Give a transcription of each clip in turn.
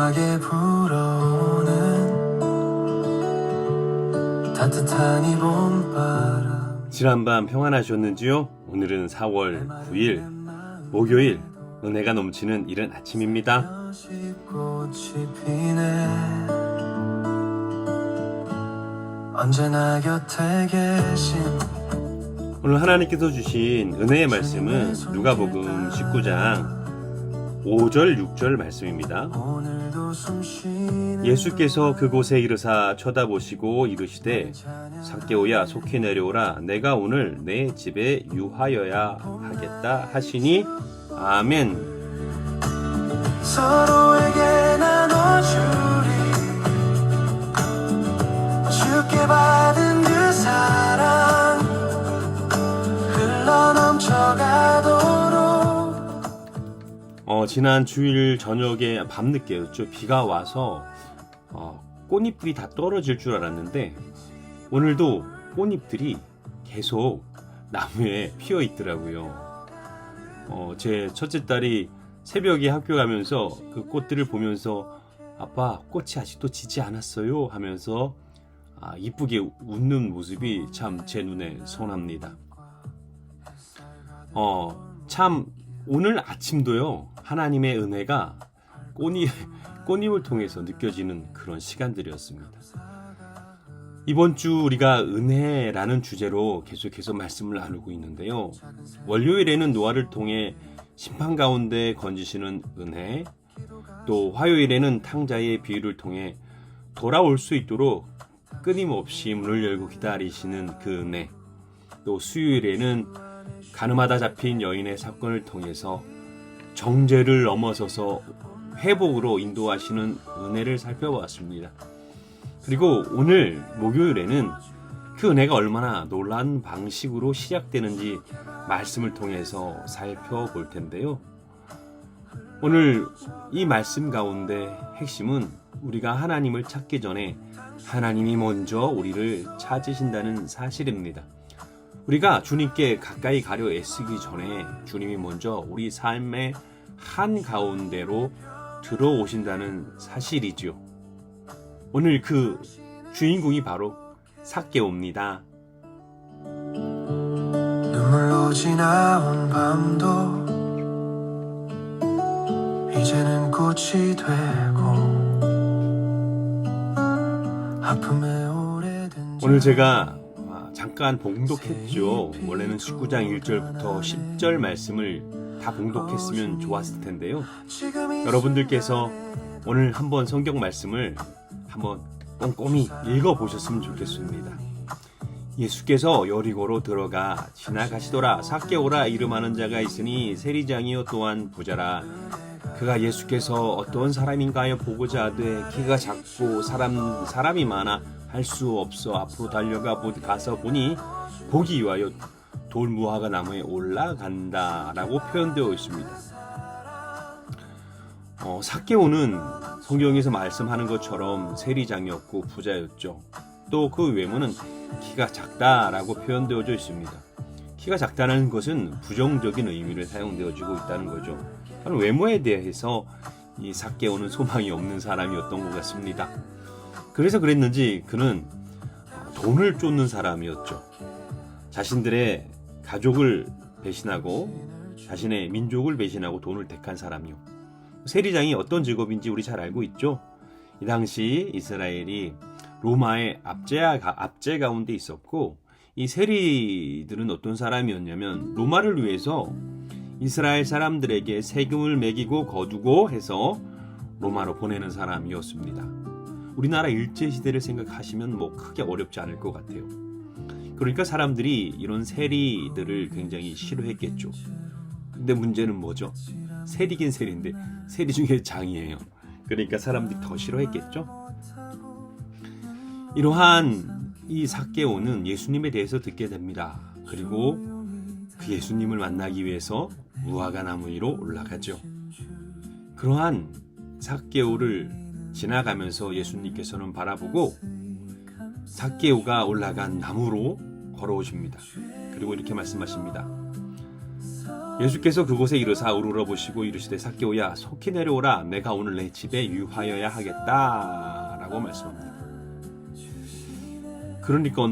강하게 불어오는 따뜻한 이 봄바람. 지난밤 평안하셨는지요? 오늘은 4월 9일 목요일, 은혜가 넘치는 이른 아침입니다. 꽃이 피네. 언제나 곁에 계신 오늘 하나님께서 주신 은혜의 말씀은 누가복음 19장 5절 6절 말씀입니다. 오늘도 숨쉬는 예수께서 그곳에 이르사 쳐다보시고 이르시되 삭개오야 속히 내려오라, 내가 오늘 내 집에 유하여야 하겠다 하시니 아멘. 서로에게 나눠주리 주께 받은 그 사랑 흘러넘쳐가도록. 지난 주일 저녁에 밤늦게였죠. 비가 와서 꽃잎들이 다 떨어질 줄 알았는데 오늘도 꽃잎들이 계속 나무에 피어 있더라고요. 제 첫째 딸이 새벽에 학교 가면서 그 꽃들을 보면서 아빠, 꽃이 아직도 지지 않았어요 하면서 이쁘게 웃는 모습이 참 제 눈에 선합니다. 참 오늘 아침도요, 하나님의 은혜가 꽃잎을 통해서 느껴지는 그런 시간들이었습니다. 이번 주 우리가 은혜라는 주제로 계속해서 말씀을 나누고 있는데요. 월요일에는 노아를 통해 심판 가운데 건지시는 은혜, 또 화요일에는 탕자의 비유를 통해 돌아올 수 있도록 끊임없이 문을 열고 기다리시는 그 은혜, 또 수요일에는 가늠하다 잡힌 여인의 사건을 통해서 정죄를 넘어서서 회복으로 인도하시는 은혜를 살펴보았습니다. 그리고 오늘 목요일에는 그 은혜가 얼마나 놀라운 방식으로 시작되는지 말씀을 통해서 살펴볼 텐데요. 오늘 이 말씀 가운데 핵심은 우리가 하나님을 찾기 전에 하나님이 먼저 우리를 찾으신다는 사실입니다. 우리가 주님께 가까이 가려 애쓰기 전에 주님이 먼저 우리 삶의 한가운데로 들어오신다는 사실이죠. 오늘 그 주인공이 바로 삭개오입니다. 눈물로 지나온 밤도 이제는 꽃이 되고 아픔에 오래된 오늘 제가 잠깐 봉독했죠. 원래는 19장 1절부터 10절 말씀을 다 봉독했으면 좋았을 텐데요. 여러분들께서 오늘 한번 성경 말씀을 한번 꼼꼼히 읽어보셨으면 좋겠습니다. 예수께서 여리고로 들어가 지나가시더라. 삭개오라 이름하는 자가 있으니 세리장이요 또한 부자라. 그가 예수께서 어떤 사람인가요 보고자 하되 키가 작고 사람이 많아 할 수 없어 앞으로 달려가 가서 보니 보기 위하여 돌무화과 나무에 올라간다 라고 표현되어 있습니다. 삭개오는 성경에서 말씀하는 것처럼 세리장이었고 부자였죠. 또 그 외모는 키가 작다라고 표현되어져 있습니다. 키가 작다는 것은 부정적인 의미를 사용되어지고 있다는 거죠. 외모에 대해서 이 삭개오는 소망이 없는 사람이었던 것 같습니다. 그래서 그랬는지 그는 돈을 쫓는 사람이었죠. 자신들의 가족을 배신하고 자신의 민족을 배신하고 돈을 택한 사람이요. 세리장이 어떤 직업인지 우리 잘 알고 있죠. 이 당시 이스라엘이 로마의 압제 가운데 있었고 이 세리들은 어떤 사람이었냐면 로마를 위해서 이스라엘 사람들에게 세금을 매기고 거두고 해서 로마로 보내는 사람이었습니다. 우리나라 일제시대를 생각하시면 크게 어렵지 않을 것 같아요. 그러니까 사람들이 이런 세리들을 굉장히 싫어했겠죠. 근데 문제는 뭐죠? 세리긴 세리인데 세리 중에 장이에요. 그러니까 사람들이 더 싫어했겠죠. 이러한 이 삭개오는 예수님에 대해서 듣게 됩니다. 그리고 그 예수님을 만나기 위해서 무화과 나무 위로 올라가죠. 그러한 삭개오를 지나가면서 예수님께서는 바라보고 삭개오가 올라간 나무로 걸어오십니다. 그리고 이렇게 말씀하십니다. 예수께서 그곳에 이르사 우러러 보시고 이르시되 삭개오야 속히 내려오라 내가 오늘 내 집에 유하여야 하겠다 라고 말씀합니다. 그러니까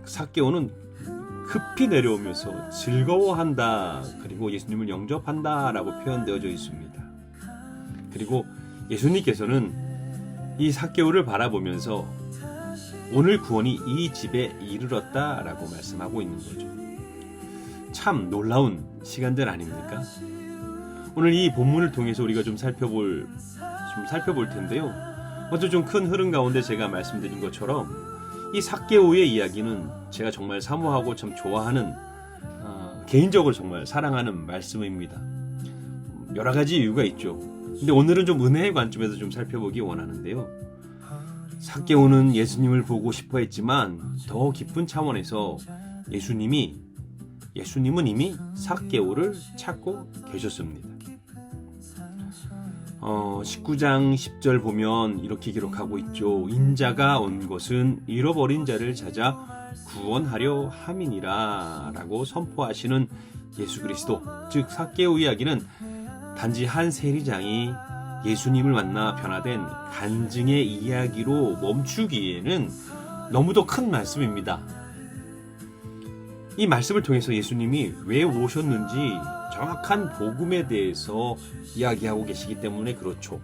삭개오는 급히 내려오면서 즐거워한다 그리고 예수님을 영접한다 라고 표현되어져 있습니다. 그리고 예수님께서는 이 삭개오를 바라보면서 오늘 구원이 이 집에 이르렀다 라고 말씀하고 있는 거죠. 참 놀라운 시간들 아닙니까? 오늘 이 본문을 통해서 우리가 좀 살펴볼 텐데요. 먼저 좀 큰 흐름 가운데 제가 말씀드린 것처럼 이 삭개오의 이야기는 제가 정말 사모하고 참 좋아하는 개인적으로 정말 사랑하는 말씀입니다. 여러 가지 이유가 있죠. 근데 오늘은 좀 은혜의 관점에서 좀 살펴보기 원하는데요. 삭개오는 예수님을 보고 싶어 했지만 더 깊은 차원에서 예수님은 이미 삭개오를 찾고 계셨습니다. 19장 10절 보면 이렇게 기록하고 있죠. 인자가 온 것은 잃어버린 자를 찾아 구원하려 함이니라 라고 선포하시는 예수 그리스도, 즉 삭개오 이야기는 단지 한 세리장이 예수님을 만나 변화된 간증의 이야기로 멈추기에는 너무도 큰 말씀입니다. 이 말씀을 통해서 예수님이 왜 오셨는지 정확한 복음에 대해서 이야기하고 계시기 때문에 그렇죠.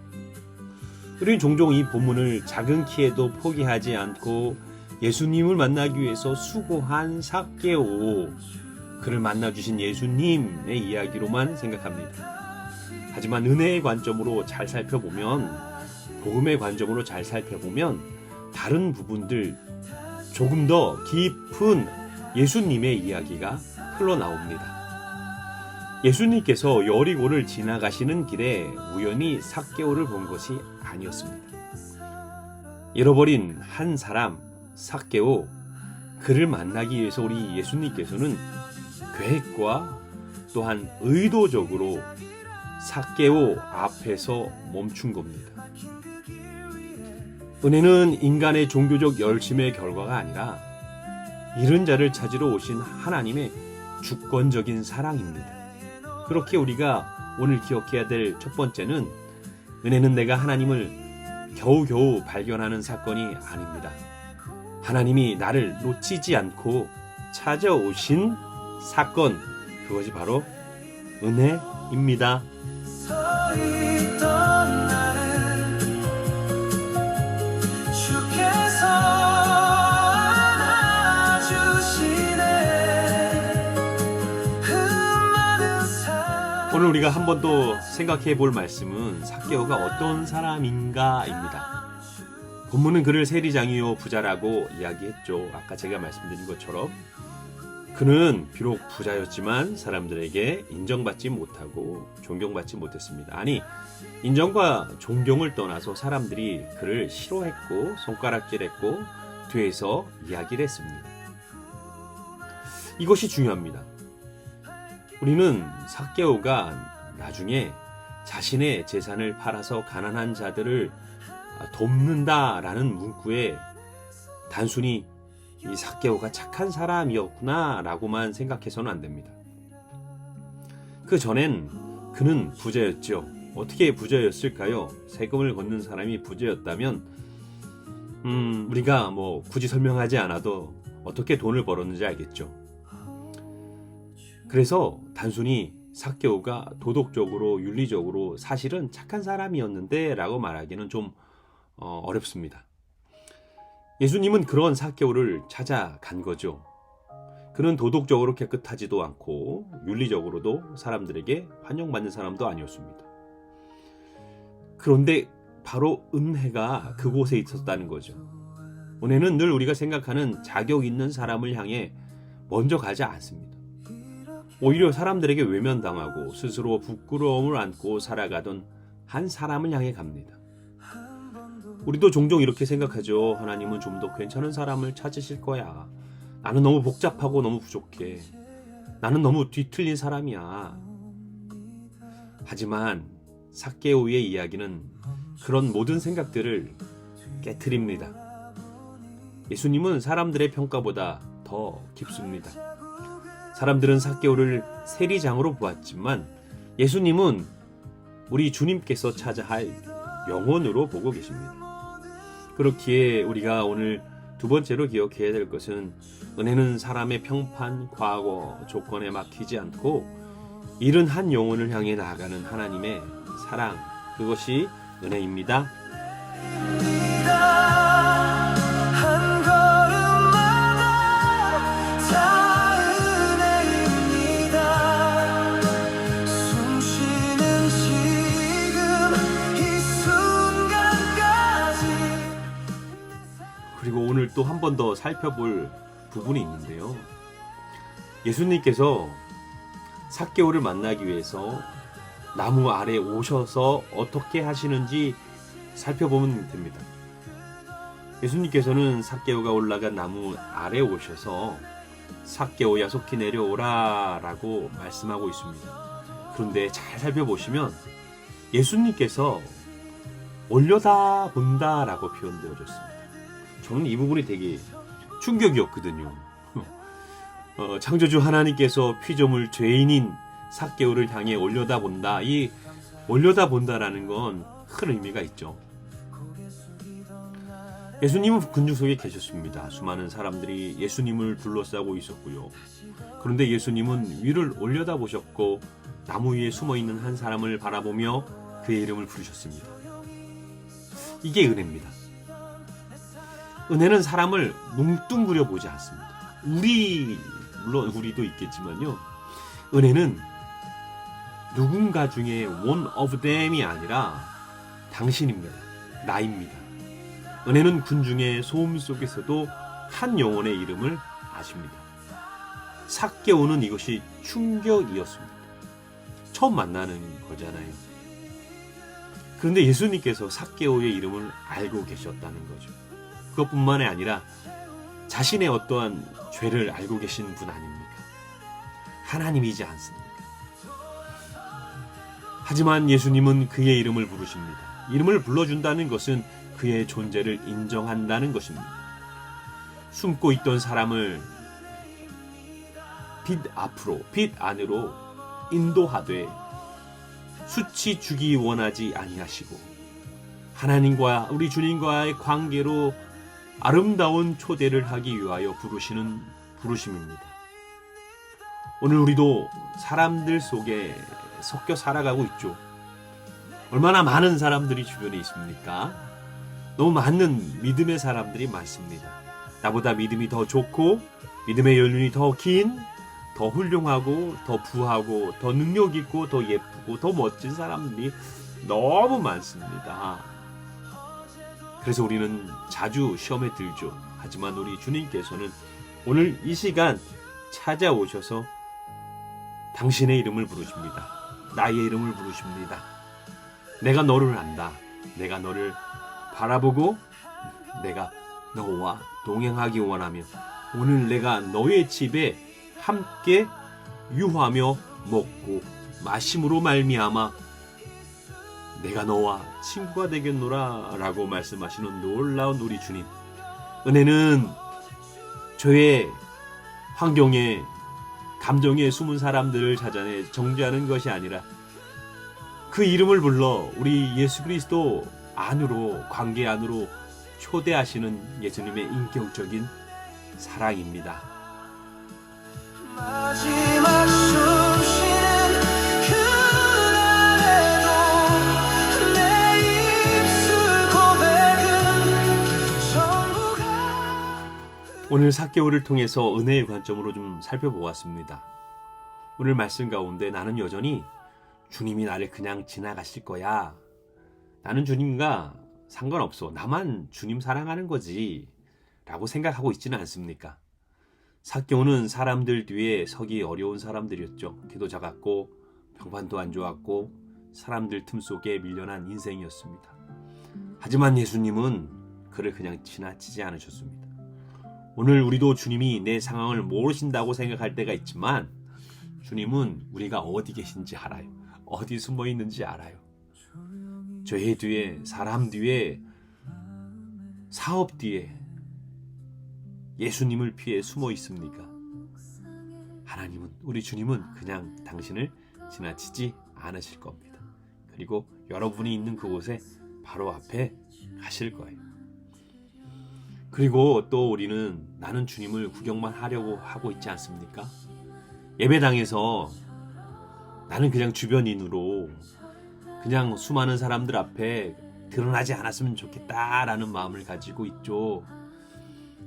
우리는 종종 이 본문을 작은 키에도 포기하지 않고 예수님을 만나기 위해서 수고한 삭개오, 그를 만나주신 예수님의 이야기로만 생각합니다. 하지만 은혜의 관점으로 잘 살펴보면, 복음의 관점으로 잘 살펴보면 다른 부분들, 조금 더 깊은 예수님의 이야기가 흘러나옵니다. 예수님께서 여리고를 지나가시는 길에 우연히 삭개오를 본 것이 아니었습니다. 잃어버린 한 사람 삭개오, 그를 만나기 위해서 우리 예수님께서는 계획과 또한 의도적으로 삭개오 앞에서 멈춘 겁니다. 은혜는 인간의 종교적 열심의 결과가 아니라 잃은 자를 찾으러 오신 하나님의 주권적인 사랑입니다. 그렇게 우리가 오늘 기억해야 될 첫 번째는, 은혜는 내가 하나님을 겨우겨우 발견하는 사건이 아닙니다. 하나님이 나를 놓치지 않고 찾아오신 사건, 그것이 바로 은혜입니다. 서 있던 나를 주께서 안아주시네. 많은 사랑. 오늘 우리가 한 번 더 생각해 볼 말씀은 삭개오가 어떤 사람인가입니다. 본문은 그를 세리장이요 부자라고 이야기했죠. 아까 제가 말씀드린 것처럼 그는 비록 부자였지만 사람들에게 인정받지 못하고 존경받지 못했습니다. 아니, 인정과 존경을 떠나서 사람들이 그를 싫어했고 손가락질했고 뒤에서 이야기를 했습니다. 이것이 중요합니다. 우리는 삭개오가 나중에 자신의 재산을 팔아서 가난한 자들을 돕는다라는 문구에 단순히 이 삭개오가 착한 사람이었구나 라고만 생각해서는 안 됩니다. 그 전엔 그는 부자였죠. 어떻게 부자였을까요? 세금을 걷는 사람이 부자였다면 우리가 굳이 설명하지 않아도 어떻게 돈을 벌었는지 알겠죠. 그래서 단순히 삭개오가 도덕적으로 윤리적으로 사실은 착한 사람이었는데 라고 말하기는 좀 어렵습니다. 예수님은 그런 삭개오를 찾아간 거죠. 그는 도덕적으로 깨끗하지도 않고 윤리적으로도 사람들에게 환영받는 사람도 아니었습니다. 그런데 바로 은혜가 그곳에 있었다는 거죠. 은혜는 늘 우리가 생각하는 자격 있는 사람을 향해 먼저 가지 않습니다. 오히려 사람들에게 외면당하고 스스로 부끄러움을 안고 살아가던 한 사람을 향해 갑니다. 우리도 종종 이렇게 생각하죠. 하나님은 좀 더 괜찮은 사람을 찾으실 거야. 나는 너무 복잡하고 너무 부족해. 나는 너무 뒤틀린 사람이야. 하지만 삭개오의 이야기는 그런 모든 생각들을 깨트립니다. 예수님은 사람들의 평가보다 더 깊습니다. 사람들은 삭개오를 세리장으로 보았지만 예수님은 우리 주님께서 찾아 할 영혼으로 보고 계십니다. 그렇기에 우리가 오늘 두 번째로 기억해야 될 것은 은혜는 사람의 평판, 과거, 조건에 막히지 않고 이른 한 영혼을 향해 나아가는 하나님의 사랑, 그것이 은혜입니다. 한 걸음마다 다 은혜입니다. 숨 쉬는 지금 이 순간까지. 그리고 오늘 또 한 번 더 살펴볼 부분이 있는데요. 예수님께서 삭개오를 만나기 위해서 나무 아래 오셔서 어떻게 하시는지 살펴보면 됩니다. 예수님께서는 삭개오가 올라간 나무 아래 오셔서 삭개오야 속히 내려오라 라고 말씀하고 있습니다. 그런데 잘 살펴보시면 예수님께서 올려다 본다 라고 표현되어졌습니다. 저는 이 부분이 되게 충격이었거든요. 창조주 하나님께서 피조물 죄인인 삭개오를 향해 올려다 본다. 이 올려다 본다라는 건 큰 의미가 있죠. 예수님은 군중 속에 계셨습니다. 수많은 사람들이 예수님을 둘러싸고 있었고요. 그런데 예수님은 위를 올려다 보셨고 나무 위에 숨어있는 한 사람을 바라보며 그의 이름을 부르셨습니다. 이게 은혜입니다. 은혜는 사람을 뭉뚱그려 보지 않습니다. 물론 우리도 있겠지만요. 은혜는 누군가 중에 one of them이 아니라 당신입니다. 나입니다. 은혜는 군중의 소음 속에서도 한 영혼의 이름을 아십니다. 삭개오는 이것이 충격이었습니다. 처음 만나는 거잖아요. 그런데 예수님께서 삭개오의 이름을 알고 계셨다는 거죠. 그것뿐만이 아니라 자신의 어떠한 죄를 알고 계신 분 아닙니까? 하나님이지 않습니까? 하지만 예수님은 그의 이름을 부르십니다. 이름을 불러준다는 것은 그의 존재를 인정한다는 것입니다. 숨고 있던 사람을 빛 앞으로, 빛 안으로 인도하되 수치 주기 원하지 아니하시고 하나님과 우리 주님과의 관계로 아름다운 초대를 하기 위하여 부르시는 부르심입니다. 오늘 우리도 사람들 속에 섞여 살아가고 있죠. 얼마나 많은 사람들이 주변에 있습니까? 너무 많은 믿음의 사람들이 많습니다. 나보다 믿음이 더 좋고 믿음의 연륜이 더 긴, 더 훌륭하고 더 부하고 더 능력 있고 더 예쁘고 더 멋진 사람들이 너무 많습니다. 그래서 우리는 자주 시험에 들죠. 하지만 우리 주님께서는 오늘 이 시간 찾아오셔서 당신의 이름을 부르십니다. 나의 이름을 부르십니다. 내가 너를 안다. 내가 너를 바라보고 내가 너와 동행하기 원하며 오늘 내가 너의 집에 함께 유하며 먹고 마심으로 말미암아 내가 너와 친구가 되겠노라 라고 말씀하시는 놀라운 우리 주님. 은혜는 죄의 환경에 감정에 숨은 사람들을 찾아내 정죄하는 것이 아니라 그 이름을 불러 우리 예수 그리스도 안으로, 관계 안으로 초대하시는 예수님의 인격적인 사랑입니다. 마지막 숨 쉬는 그날에도 내 입술 고백은 전부가. 오늘 삭개오를 통해서 은혜의 관점으로 좀 살펴보았습니다. 오늘 말씀 가운데 나는 여전히 주님이 나를 그냥 지나가실 거야. 나는 주님과 상관없어. 나만 주님 사랑하는 거지. 라고 생각하고 있지는 않습니까? 삭개오는 사람들 뒤에 서기 어려운 사람들이었죠. 키도 작았고 평판도 안 좋았고 사람들 틈 속에 밀려난 인생이었습니다. 하지만 예수님은 그를 그냥 지나치지 않으셨습니다. 오늘 우리도 주님이 내 상황을 모르신다고 생각할 때가 있지만 주님은 우리가 어디 계신지 알아요. 어디 숨어 있는지 알아요. 죄 뒤에, 사람 뒤에, 사업 뒤에 예수님을 피해 숨어 있습니까? 하나님은, 우리 주님은 그냥 당신을 지나치지 않으실 겁니다. 그리고 여러분이 있는 그곳에 바로 앞에 가실 거예요. 그리고 또 우리는 나는 주님을 구경만 하려고 하고 있지 않습니까? 예배당에서 나는 그냥 주변인으로 그냥 수많은 사람들 앞에 드러나지 않았으면 좋겠다라는 마음을 가지고 있죠.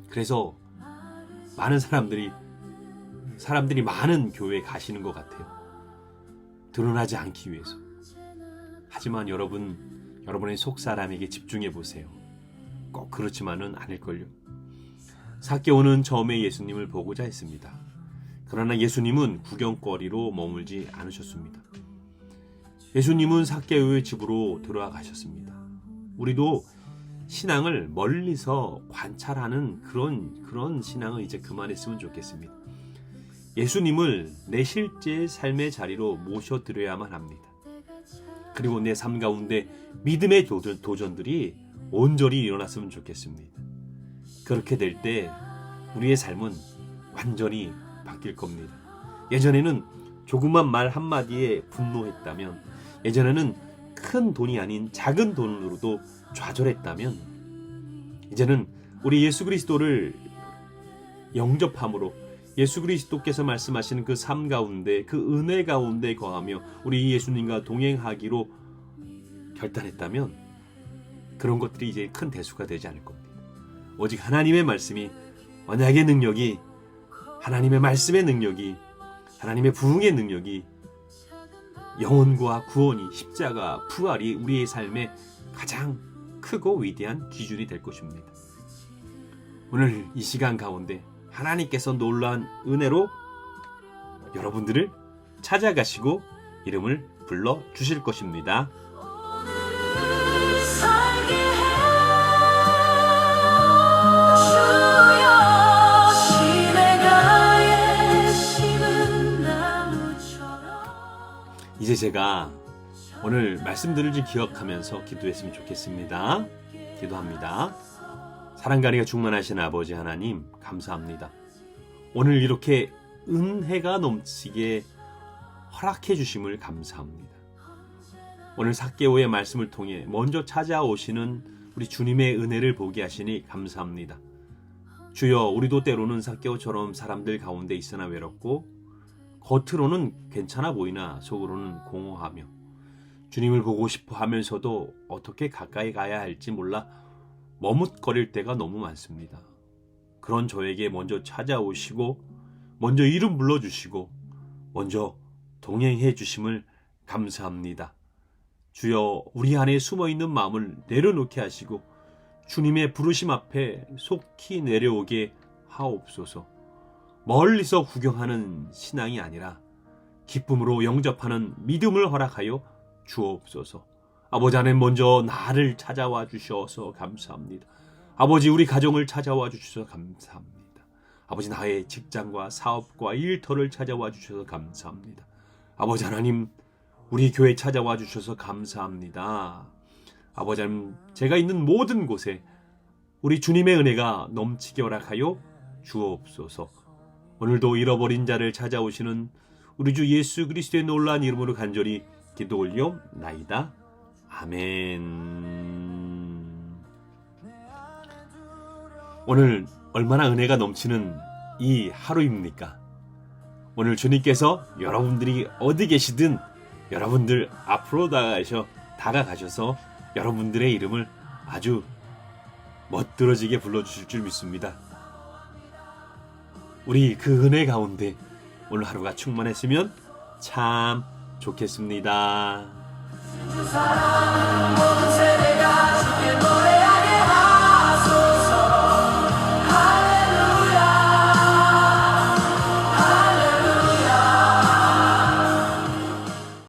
그래서 많은 사람들이 많은 교회에 가시는 것 같아요. 드러나지 않기 위해서. 하지만 여러분의 속사람에게 집중해 보세요. 꼭 그렇지만은 않을걸요. 삭개오는 처음에 예수님을 보고자 했습니다. 그러나 예수님은 구경거리로 머물지 않으셨습니다. 예수님은 삭개오의 집으로 들어가셨습니다. 우리도 신앙을 멀리서 관찰하는 그런 신앙을 이제 그만했으면 좋겠습니다. 예수님을 내 실제 삶의 자리로 모셔드려야만 합니다. 그리고 내 삶 가운데 믿음의 도전들이 온전히 일어났으면 좋겠습니다. 그렇게 될 때 우리의 삶은 완전히 바뀔 겁니다. 예전에는 조그만 말 한마디에 분노했다면, 예전에는 큰 돈이 아닌 작은 돈으로도 좌절했다면, 이제는 우리 예수 그리스도를 영접함으로 예수 그리스도께서 말씀하시는 그 삶 가운데, 그 은혜 가운데 거하며 우리 예수님과 동행하기로 결단했다면, 그런 것들이 이제 큰 대수가 되지 않을 겁니다. 오직 하나님의 말씀이, 언약의 능력이, 하나님의 말씀의 능력이, 하나님의 부흥의 능력이, 영혼과 구원이, 십자가, 부활이 우리의 삶의 가장 크고 위대한 기준이 될 것입니다. 오늘 이 시간 가운데 하나님께서 놀라운 은혜로 여러분들을 찾아가시고 이름을 불러 주실 것입니다. 살게 해 주여. 시내가에 심은 나무처럼. 이제 제가 오늘 말씀들을 기억하면서 기도했으면 좋겠습니다. 기도합니다. 사랑가리가 충만하신 아버지 하나님, 감사합니다. 오늘 이렇게 은혜가 넘치게 허락해 주심을 감사합니다. 오늘 삭개오의 말씀을 통해 먼저 찾아오시는 우리 주님의 은혜를 보게 하시니 감사합니다. 주여, 우리도 때로는 삭개오처럼 사람들 가운데 있으나 외롭고 겉으로는 괜찮아 보이나 속으로는 공허하며 주님을 보고 싶어 하면서도 어떻게 가까이 가야 할지 몰라 머뭇거릴 때가 너무 많습니다. 그런 저에게 먼저 찾아오시고 먼저 이름 불러주시고 먼저 동행해 주심을 감사합니다. 주여, 우리 안에 숨어있는 마음을 내려놓게 하시고 주님의 부르심 앞에 속히 내려오게 하옵소서. 멀리서 구경하는 신앙이 아니라 기쁨으로 영접하는 믿음을 허락하여 주옵소서. 아버지, 하나님 먼저 나를 찾아와 주셔서 감사합니다. 아버지, 우리 가정을 찾아와 주셔서 감사합니다. 아버지, 나의 직장과 사업과 일터를 찾아와 주셔서 감사합니다. 아버지 하나님, 우리 교회 찾아와 주셔서 감사합니다. 아버지 하나님, 제가 있는 모든 곳에 우리 주님의 은혜가 넘치게 허락하여 주옵소서. 오늘도 잃어버린 자를 찾아오시는 우리 주 예수 그리스도의 놀라운 이름으로 간절히 기도 올려나이다. 아멘. 오늘 얼마나 은혜가 넘치는 이 하루입니까? 오늘 주님께서 여러분들이 어디 계시든 여러분들 앞으로 다가가셔서 여러분들의 이름을 아주 멋들어지게 불러주실 줄 믿습니다. 우리 그 은혜 가운데 오늘 하루가 충만했으면 참 좋겠습니다. 사랑 모든 세대가 주께 노래